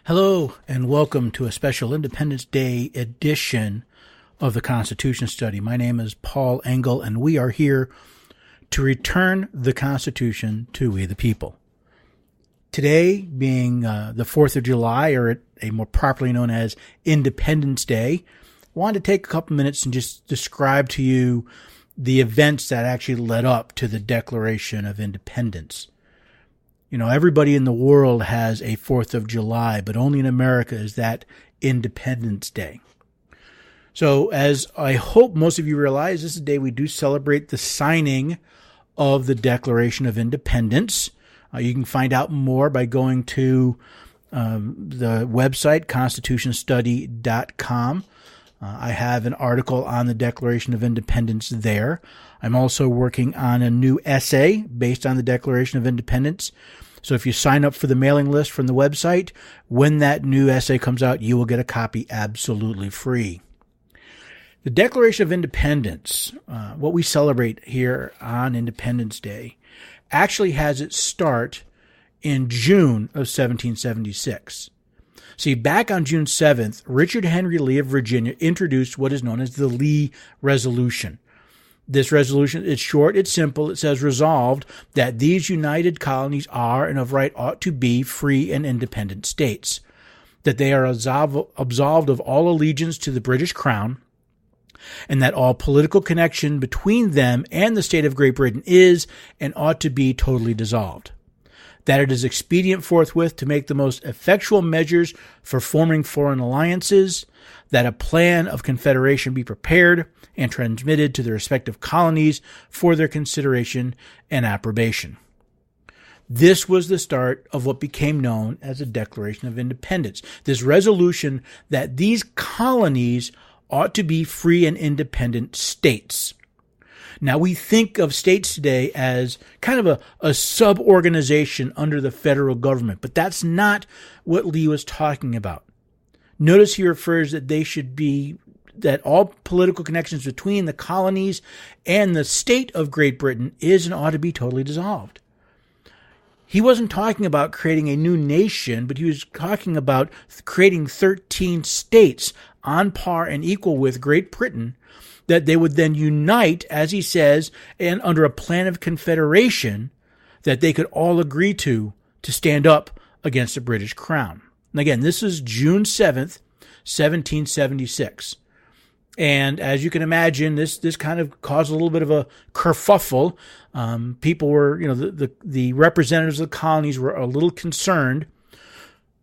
Hello, and welcome to a special Independence Day edition of the Constitution Study. My name is Paul Engel, and we are here to return the Constitution to we the people. Today, being the 4th of July, or a more properly known as Independence Day, I wanted to take a couple minutes and just describe to you the events that actually led up to the Declaration of Independence. You know, everybody in the world has a 4th of July, but only in America is that Independence Day. So as I hope most of you realize, this is the day we do celebrate the signing of the Declaration of Independence. You can find out more by going to the website, constitutionstudy.com. I have an article on the Declaration of Independence there. I'm also working on a new essay based on the Declaration of Independence. So if you sign up for the mailing list from the website, when that new essay comes out, you will get a copy absolutely free. The Declaration of Independence, what we celebrate here on Independence Day, actually has its start in June of 1776. See, back on June 7th, Richard Henry Lee of Virginia introduced what is known as the Lee Resolution. This resolution, it's short, it's simple. It says, resolved that these united colonies are and of right ought to be free and independent states, that they are absolved of all allegiance to the British Crown, and that all political connection between them and the state of Great Britain is and ought to be totally dissolved, that it is expedient forthwith to make the most effectual measures for forming foreign alliances, that a plan of confederation be prepared and transmitted to the respective colonies for their consideration and approbation. This was the start of what became known as the Declaration of Independence, this resolution that these colonies ought to be free and independent states. Now, we think of states today as kind of a sub-organization under the federal government, but that's not what Lee was talking about. Notice he refers that that all political connections between the colonies and the state of Great Britain is and ought to be totally dissolved. He wasn't talking about creating a new nation, but he was talking about creating 13 states on par and equal with Great Britain, that they would then unite, as he says, and under a plan of confederation that they could all agree to stand up against the British Crown. And again, this is June 7th, 1776. And as you can imagine, this kind of caused a little bit of a kerfuffle. People were, the representatives of the colonies were a little concerned.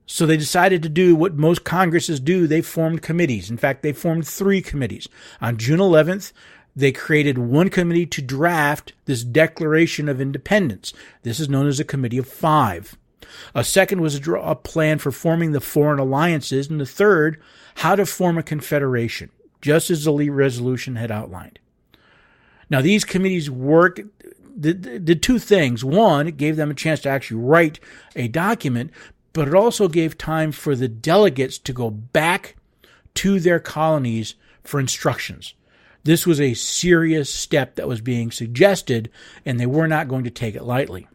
So they decided to do what most Congresses do. They formed committees. In fact, they formed 3 committees. On June 11th, they created one committee to draft this Declaration of Independence. This is known as a Committee of 5. A second was a plan for forming the foreign alliances, and the third, how to form a confederation, just as the Lee Resolution had outlined. Now, these committees did 2 things. One, it gave them a chance to actually write a document, but it also gave time for the delegates to go back to their colonies for instructions. This was a serious step that was being suggested, and they were not going to take it lightly.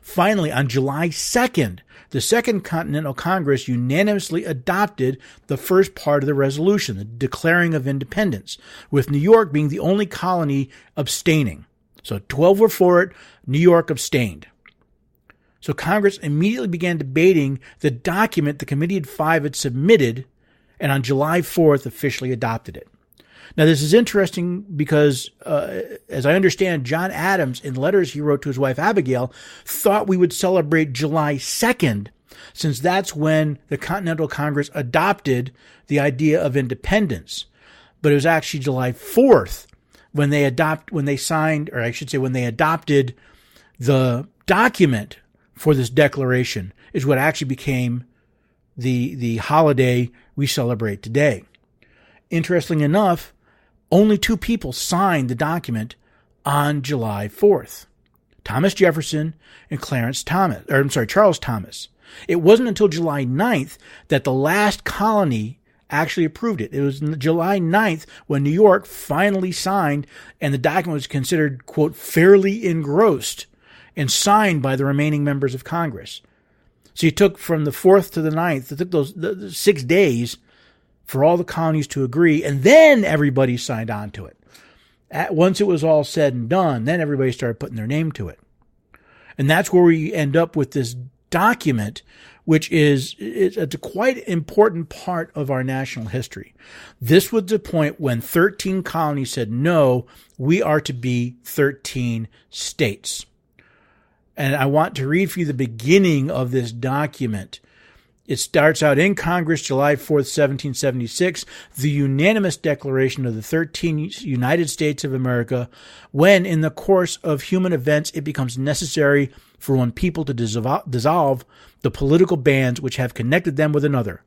Finally, on July 2nd, the Second Continental Congress unanimously adopted the first part of the resolution, the declaring of independence, with New York being the only colony abstaining. So 12 were for it, New York abstained. So Congress immediately began debating the document the Committee of 5 had submitted, and on July 4th officially adopted it. Now, this is interesting because, as I understand, John Adams, in letters he wrote to his wife Abigail, thought we would celebrate July 2nd, since that's when the Continental Congress adopted the idea of independence. But it was actually July 4th when they adopted the document for this declaration, is what actually became the holiday we celebrate today. Interestingly enough, only 2 people signed the document on July 4th. Thomas Jefferson and Charles Thomas. It wasn't until July 9th that the last colony actually approved it. It was July 9th when New York finally signed, and the document was considered, quote, fairly engrossed and signed by the remaining members of Congress. So you took from the 4th to the 9th, it took the 6 days for all the colonies to agree, and then everybody signed on to it. Once it was all said and done, then everybody started putting their name to it. And that's where we end up with this document, which is it's a quite important part of our national history. This was the point when 13 colonies said, no, we are to be 13 states. And I want to read for you the beginning of this document. It starts out in Congress, July 4th, 1776, the unanimous declaration of the 13 United States of America, when in the course of human events it becomes necessary for one people to dissolve the political bands which have connected them with another,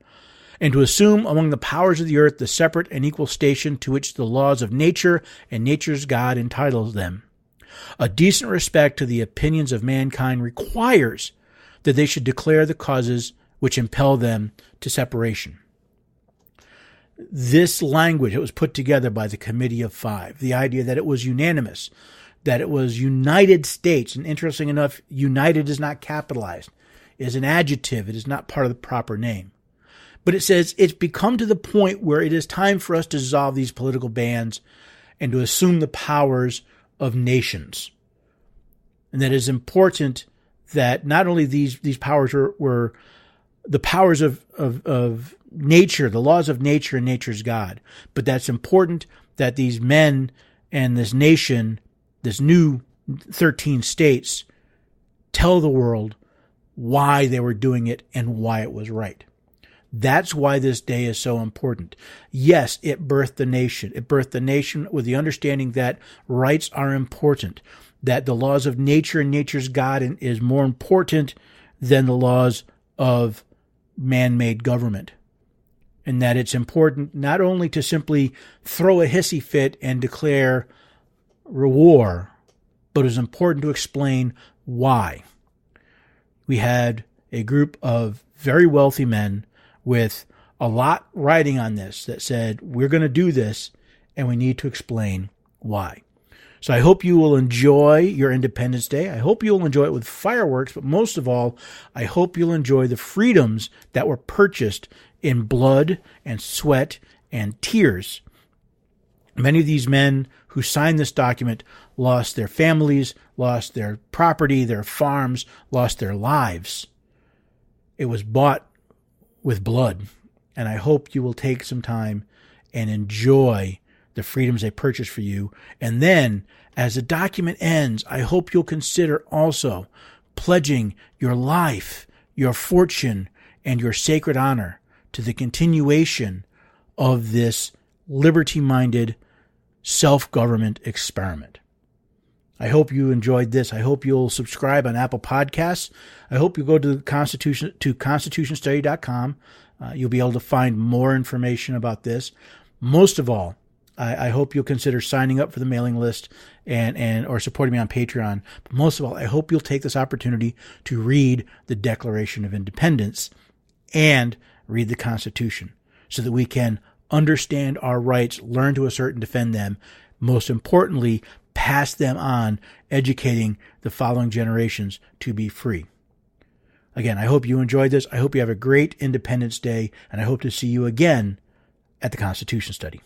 and to assume among the powers of the earth the separate and equal station to which the laws of nature and nature's God entitles them. A decent respect to the opinions of mankind requires that they should declare the causes which impel them to separation. This language, it was put together by the Committee of Five, the idea that it was unanimous, that it was United States, and interesting enough, united is not capitalized. It is an adjective. It is not part of the proper name. But it says it's become to the point where it is time for us to dissolve these political bands and to assume the powers of nations. And that it is important that not only these powers were the powers of nature, the laws of nature and nature's God, but that's important that these men and this nation, this new 13 states, tell the world why they were doing it and why it was right. That's why this day is so important. Yes, it birthed the nation. It birthed the nation with the understanding that rights are important, that the laws of nature and nature's God is more important than the laws of man-made government. And that it's important not only to simply throw a hissy fit and declare war, but it's important to explain why. We had a group of very wealthy men with a lot riding on this that said, we're going to do this and we need to explain why. So I hope you will enjoy your Independence Day. I hope you'll enjoy it with fireworks, but most of all, I hope you'll enjoy the freedoms that were purchased in blood and sweat and tears. Many of these men who signed this document lost their families, lost their property, their farms, lost their lives. It was bought with blood, and I hope you will take some time and enjoy the freedoms they purchased for you. And then, as the document ends, I hope you'll consider also pledging your life, your fortune, and your sacred honor to the continuation of this liberty-minded self-government experiment. I hope you enjoyed this. I hope you'll subscribe on Apple Podcasts. I hope you go to constitutionstudy.com. You'll be able to find more information about this. Most of all, I hope you'll consider signing up for the mailing list and or supporting me on Patreon. But most of all, I hope you'll take this opportunity to read the Declaration of Independence and read the Constitution so that we can understand our rights, learn to assert and defend them. Most importantly, pass them on, educating the following generations to be free. Again, I hope you enjoyed this. I hope you have a great Independence Day, and I hope to see you again at the Constitution Study.